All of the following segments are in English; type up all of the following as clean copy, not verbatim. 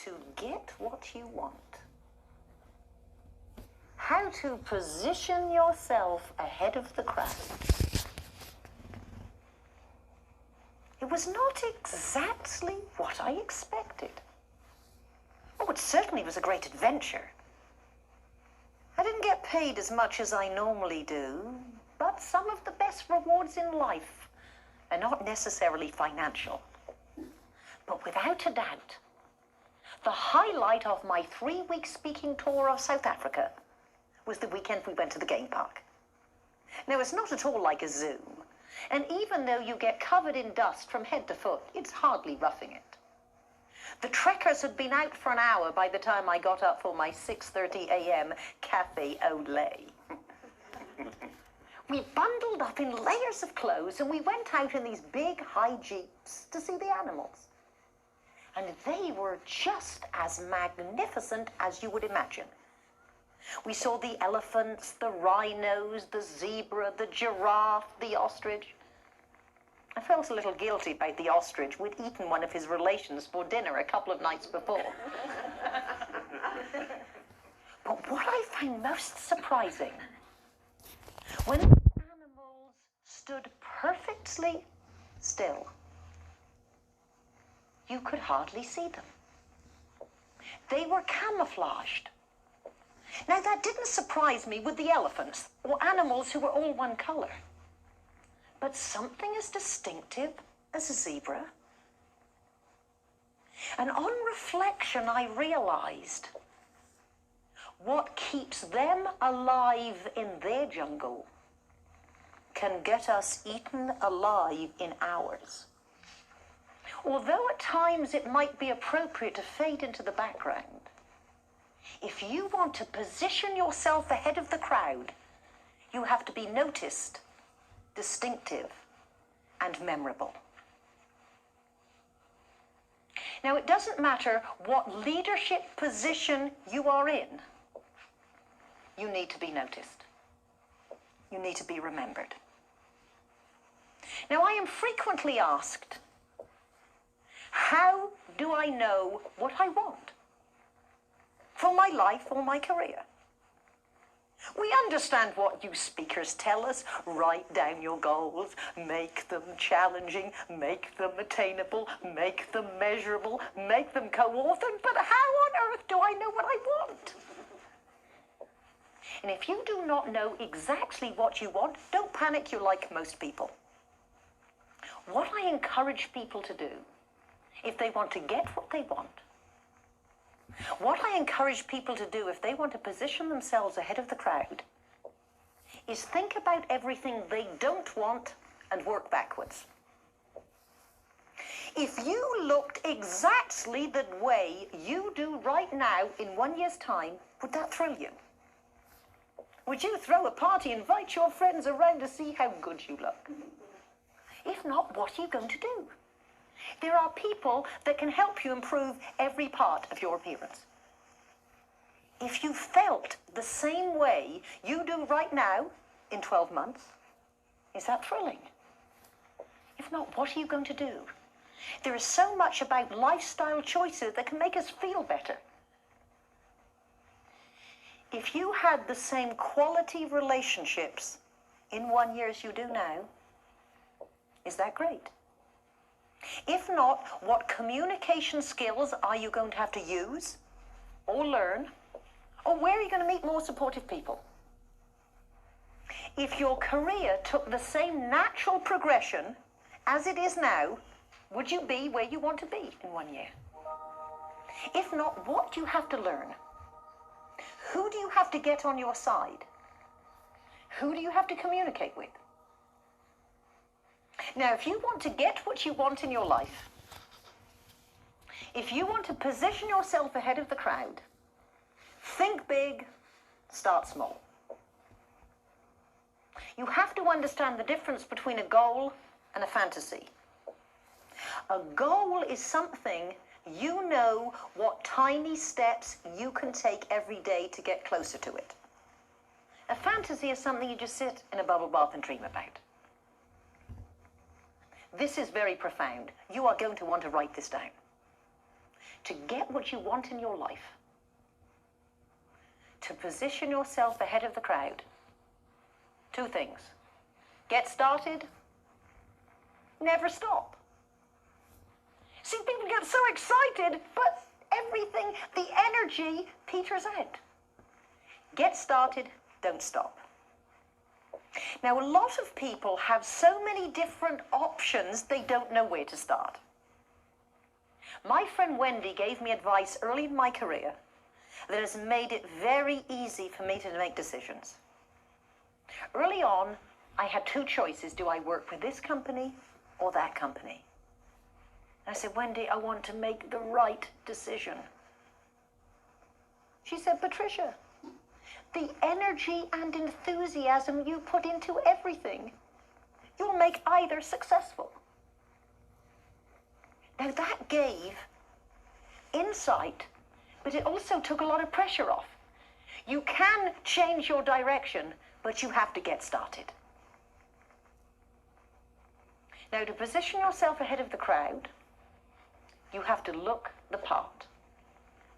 to get what you want. How to position yourself ahead of the crowd. It was not exactly what I expected. Oh, it certainly was a great adventure. I didn't get paid as much as I normally do, but some of the best rewards in life are not necessarily financial. But without a doubt, the highlight of my 3-week speaking tour of South Africa was the weekend we went to the game park. Now, it's not at all like a zoo, and even though you get covered in dust from head to foot, it's hardly roughing it. The trekkers had been out for an hour by the time I got up for my 6:30 a.m. cafe au lait. We bundled up in layers of clothes and we went out in these big high jeeps to see the animals. And they were just as magnificent as you would imagine. We saw the elephants, the rhinos, the zebra, the giraffe, the ostrich. I felt a little guilty about the ostrich. We'd eaten one of his relations for dinner a couple of nights before. But what I found most surprising, when the animals stood perfectly still, you could hardly see them. They were camouflaged. Now, that didn't surprise me with the elephants or animals who were all one color. But something as distinctive as a zebra. And on reflection, I realized what keeps them alive in their jungle can get us eaten alive in ours. Although at times it might be appropriate to fade into the background, if you want to position yourself ahead of the crowd, you have to be noticed, distinctive, and memorable. Now, it doesn't matter what leadership position you are in, you need to be noticed. You need to be remembered. Now, I am frequently asked, how do I know what I want for my life or my career? We understand what you speakers tell us. Write down your goals, make them challenging, make them attainable, make them measurable, make them co-authored. But how on earth do I know what I want? And if you do not know exactly what you want, don't panic, you're like most people. What I encourage people to do, if they want to get what they want, what I encourage people to do if they want to position themselves ahead of the crowd, is think about everything they don't want and work backwards. If you looked exactly the way you do right now in 1 year's time, would that thrill you? Would you throw a party, invite your friends around to see how good you look? If not, what are you going to do? There are people that can help you improve every part of your appearance. If you felt the same way you do right now in 12 months, is that thrilling? If not, what are you going to do? There is so much about lifestyle choices that can make us feel better. If you had the same quality relationships in 1 year as you do now, is that great? If not, what communication skills are you going to have to use or learn? Or where are you going to meet more supportive people? If your career took the same natural progression as it is now, would you be where you want to be in 1 year? If not, what do you have to learn? Who do you have to get on your side? Who do you have to communicate with? Now, if you want to get what you want in your life, if you want to position yourself ahead of the crowd, think big, start small. You have to understand the difference between a goal and a fantasy. A goal is something you know what tiny steps you can take every day to get closer to it. A fantasy is something you just sit in a bubble bath and dream about. This is very profound. You are going to want to write this down. to get what you want in your life, to position yourself ahead of the crowd, two things. Get started, never stop. See, people get so excited, but everything, the energy peters out. Get started, don't stop. Now, a lot of people have so many different options, they don't know where to start. My friend Wendy gave me advice early in my career that has made it very easy for me to make decisions. Early on, I had two choices. Do I work for this company or that company? I said, Wendy, I want to make the right decision. She said, Patricia, the energy and enthusiasm you put into everything, you'll make either successful. Now that gave insight, but it also took a lot of pressure off. You can change your direction, but you have to get started. Now, to position yourself ahead of the crowd, you have to look the part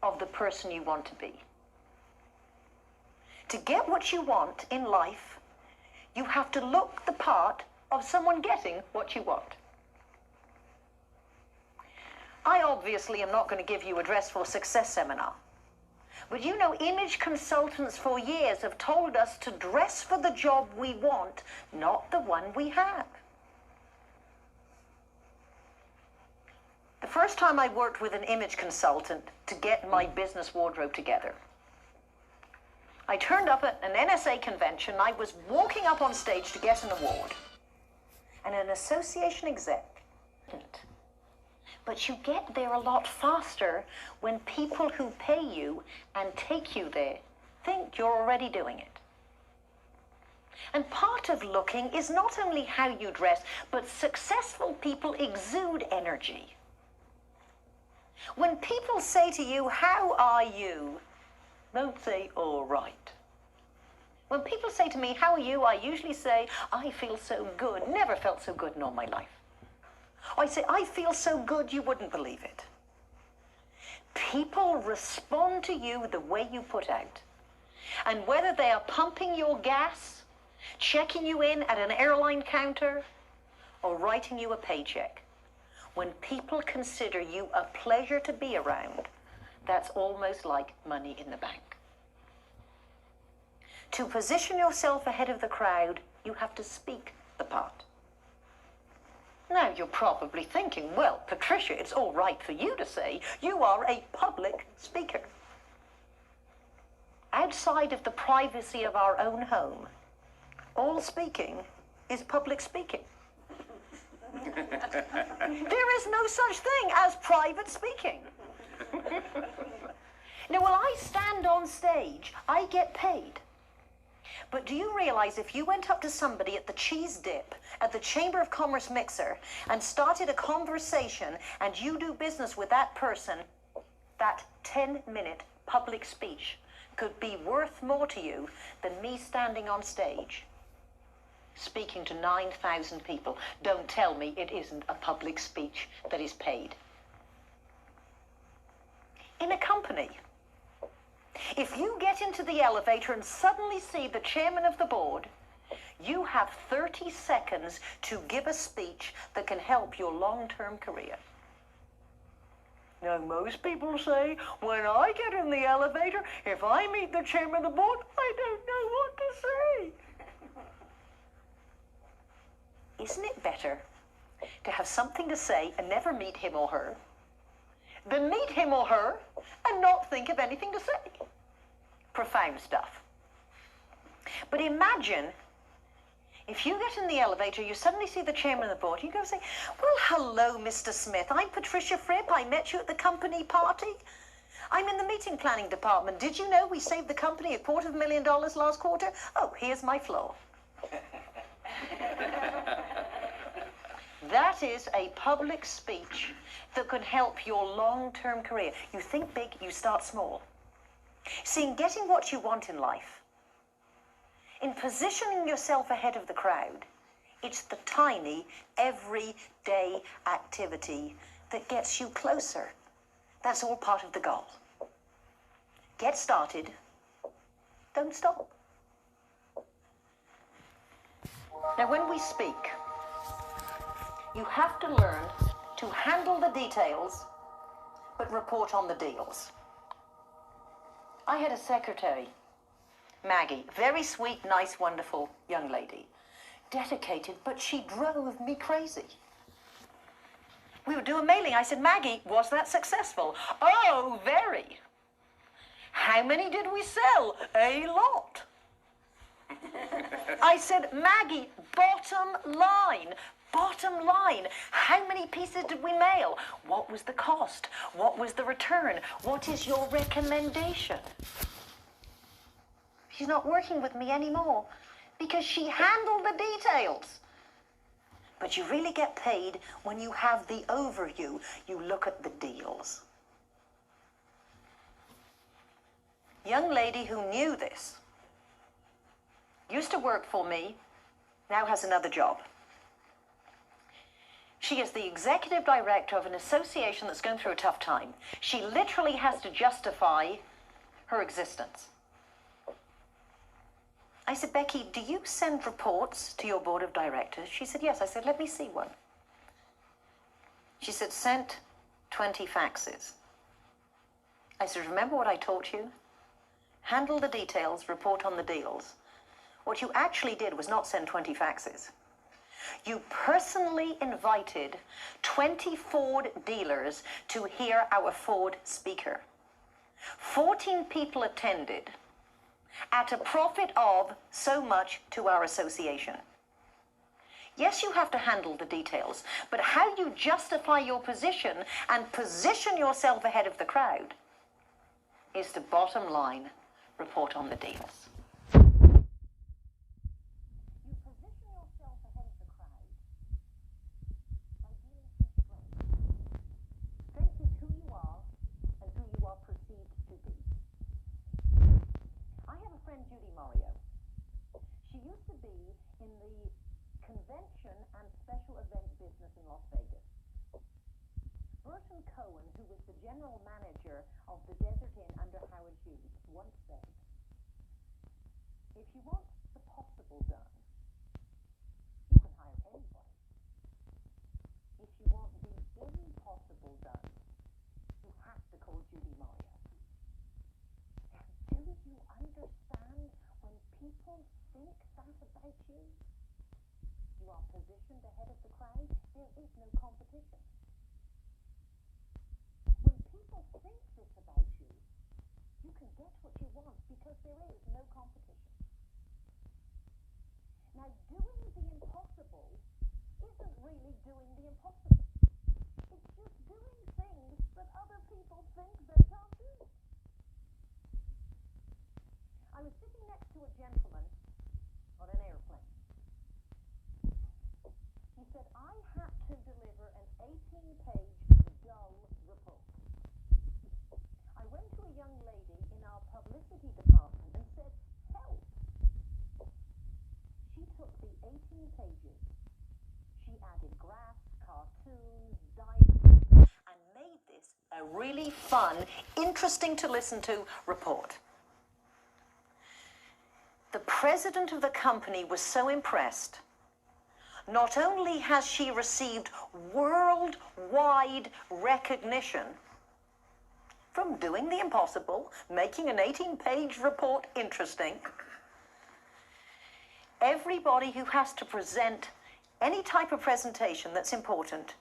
of the person you want to be. To get what you want in life, you have to look the part of someone getting what you want. I obviously am not going to give you a Dress for Success seminar, but you know, image consultants for years have told us to dress for the job we want, not the one we have. The first time I worked with an image consultant to get my business wardrobe together, I turned up at an NSA convention. I was walking up on stage to get an award, and an association exec didn't. But you get there a lot faster when people who pay you and take you there think you're already doing it. And part of looking is not only how you dress, but successful people exude energy. When people say to you, how are you? Don't say, all right. When people say to me, how are you? I usually say, I feel so good. Never felt so good in all my life. I say, I feel so good you wouldn't believe it. People respond to you the way you put out. And whether they are pumping your gas, checking you in at an airline counter, or writing you a paycheck, when people consider you a pleasure to be around, that's almost like money in the bank. To position yourself ahead of the crowd, you have to speak the part. Now, you're probably thinking, well, Patricia, it's all right for you to say you are a public speaker. Outside of the privacy of our own home, all speaking is public speaking. There is no such thing as private speaking. Now, when I stand on stage, I get paid. But do you realize if you went up to somebody at the Cheese Dip, at the Chamber of Commerce mixer, and started a conversation, and you do business with that person, that 10-minute public speech could be worth more to you than me standing on stage, speaking to 9,000 people. Don't tell me it isn't a public speech that is paid. In a company, if you get into the elevator and suddenly see the chairman of the board, you have 30 seconds to give a speech that can help your long-term career. Now, most people say, when I get in the elevator, if I meet the chairman of the board, I don't know what to say. Isn't it better to have something to say and never meet him or her than meet him or her and not think of anything to say? Profound stuff. But imagine if you get in the elevator, you suddenly see the chairman of the board, you go say, well, hello, Mr. Smith. I'm Patricia Fripp. I met you at the company party. I'm in the meeting planning department. Did you know we saved the company $250,000 last quarter? Oh, here's my floor. That is a public speech that can help your long-term career. You think big, you start small. See, in getting what you want in life, in positioning yourself ahead of the crowd, it's the tiny, everyday activity that gets you closer. That's all part of the goal. Get started. Don't stop. Now, when we speak, you have to learn to handle the details, but report on the deals. I had a secretary, Maggie, very sweet, nice, wonderful young lady, dedicated, but she drove me crazy. We would do a mailing. I said, Maggie, was that successful? Oh, very. How many did we sell? A lot. I said, Maggie, bottom line, how many pieces did we mail? What was the cost? What was the return? What is your recommendation? She's not working with me anymore because she handled the details. But you really get paid when you have the overview. You look at the deals. Young lady who knew this, used to work for me, now has another job. She is the executive director of an association that's going through a tough time. She literally has to justify her existence. I said, Becky, do you send reports to your board of directors? She said, yes. I said, let me see one. She said, sent 20 faxes. I said, remember what I taught you? Handle the details, report on the deals. What you actually did was not send 20 faxes. You personally invited 20 Ford dealers to hear our Ford speaker. 14 people attended at a profit of so much to our association. Yes, you have to handle the details, but how you justify your position and position yourself ahead of the crowd is the bottom line, report on the deals. You position yourself ahead of the crowd by dealing with strength. Strength is who you are and who you are perceived to be. I have a friend, Judy Mario. She used to be in the convention and special event business in Las Vegas. Burton Cohen, who was the general manager of the Desert Inn under Howard Hughes, once said, if you want the possible done, you can hire anybody. If you want the impossible done, you have to call Judy Mario. Do you understand when people think that about you? You are positioned ahead of the crowd. There is no competition. When people think this about you, you can get what you want because there is no competition. Now, doing the impossible isn't really doing the impossible. It's just doing things that other people think they can't do. I was sitting next to a gentleman on an airplane. He said, I had to deliver an 18-page dull report. I went to a young lady in our publicity department and said, help. She took the 18 pages. She added graphs, cartoons, diagrams, and made this a really fun, interesting to listen to report. The president of the company was so impressed. Not only has she received worldwide recognition from doing the impossible, making an 18-page report interesting, everybody who has to present any type of presentation that's important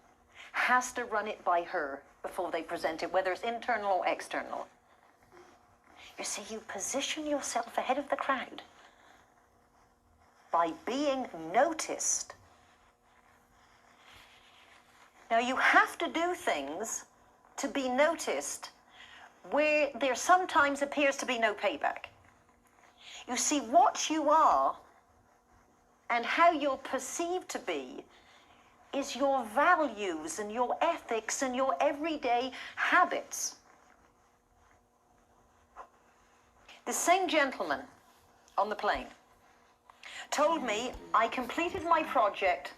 has to run it by her before they present it, whether it's internal or external. You see, you position yourself ahead of the crowd by being noticed. Now, you have to do things to be noticed where there sometimes appears to be no payback. You see, what you are and how you're perceived to be is your values and your ethics and your everyday habits. The same gentleman on the plane told me I completed my project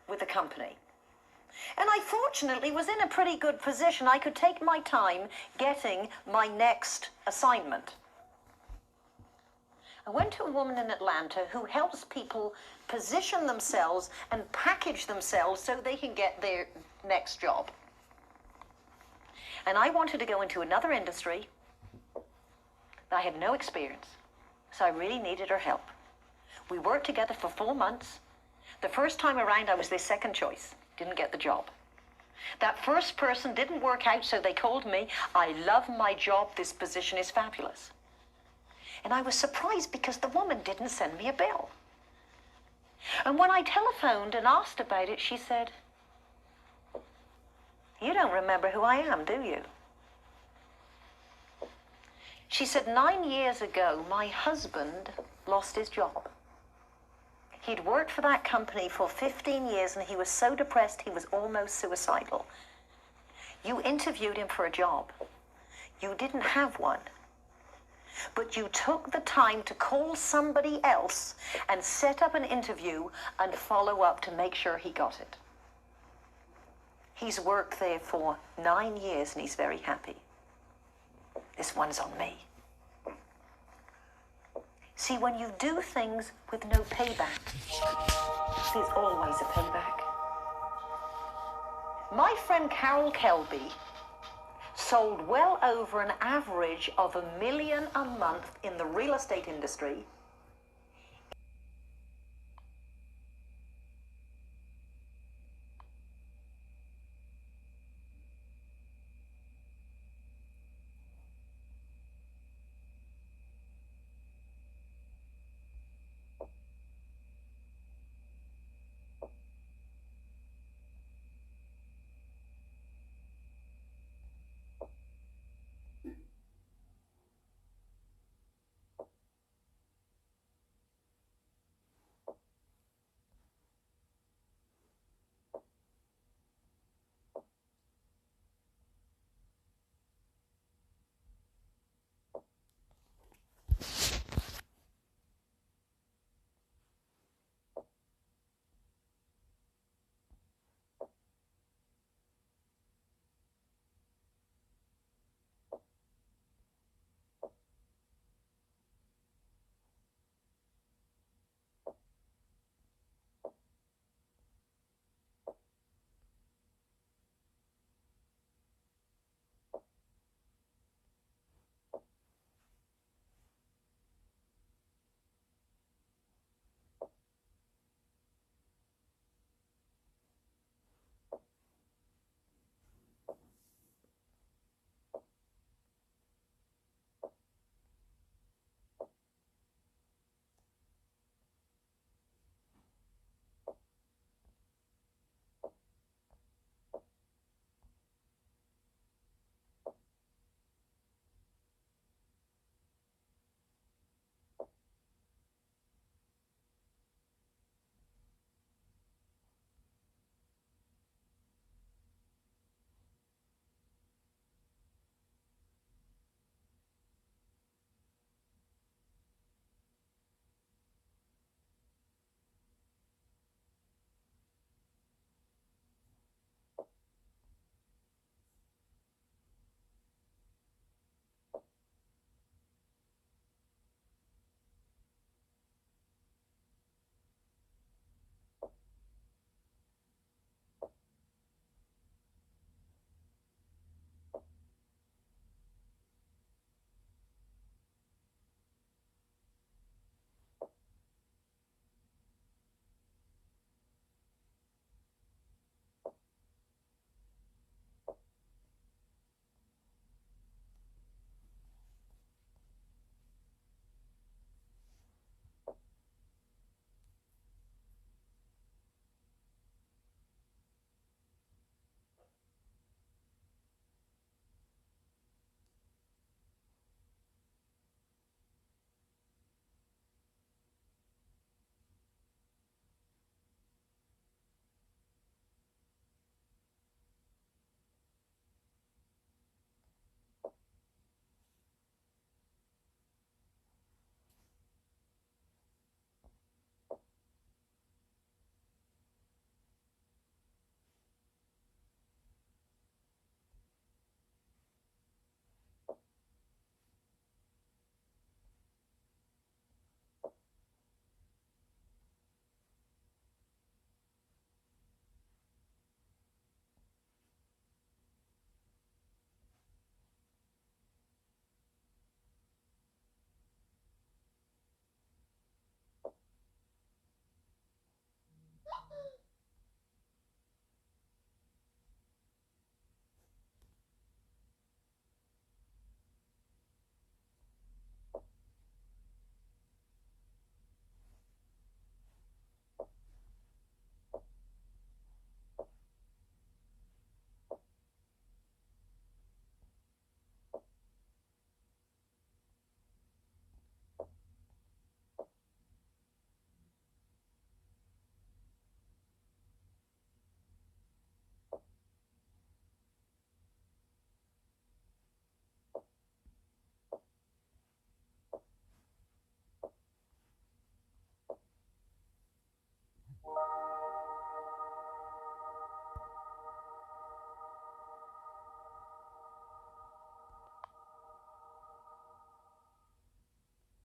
with the company. And I fortunately was in a pretty good position. I could take my time getting my next assignment. I went to a woman in Atlanta who helps people position themselves and package themselves so they can get their next job. And I wanted to go into another industry. I had no experience, so I really needed her help. We worked together for 4 months. The first time around, I was their second choice. Didn't get the job. That first person didn't work out, so they called me. I love my job. This position is fabulous. And I was surprised because the woman didn't send me a bill. And when I telephoned and asked about it, she said, "You don't remember who I am, do you?" She said, 9 years ago, my husband lost his job. He'd worked for that company for 15 years, and he was so depressed he was almost suicidal. You interviewed him for a job. You didn't have one. But you took the time to call somebody else and set up an interview and follow up to make sure he got it. He's worked there for 9 years and he's very happy. This one's on me. See, when you do things with no payback, there's always a payback. My friend Carol Kelby sold well over an average of $1 million a month in the real estate industry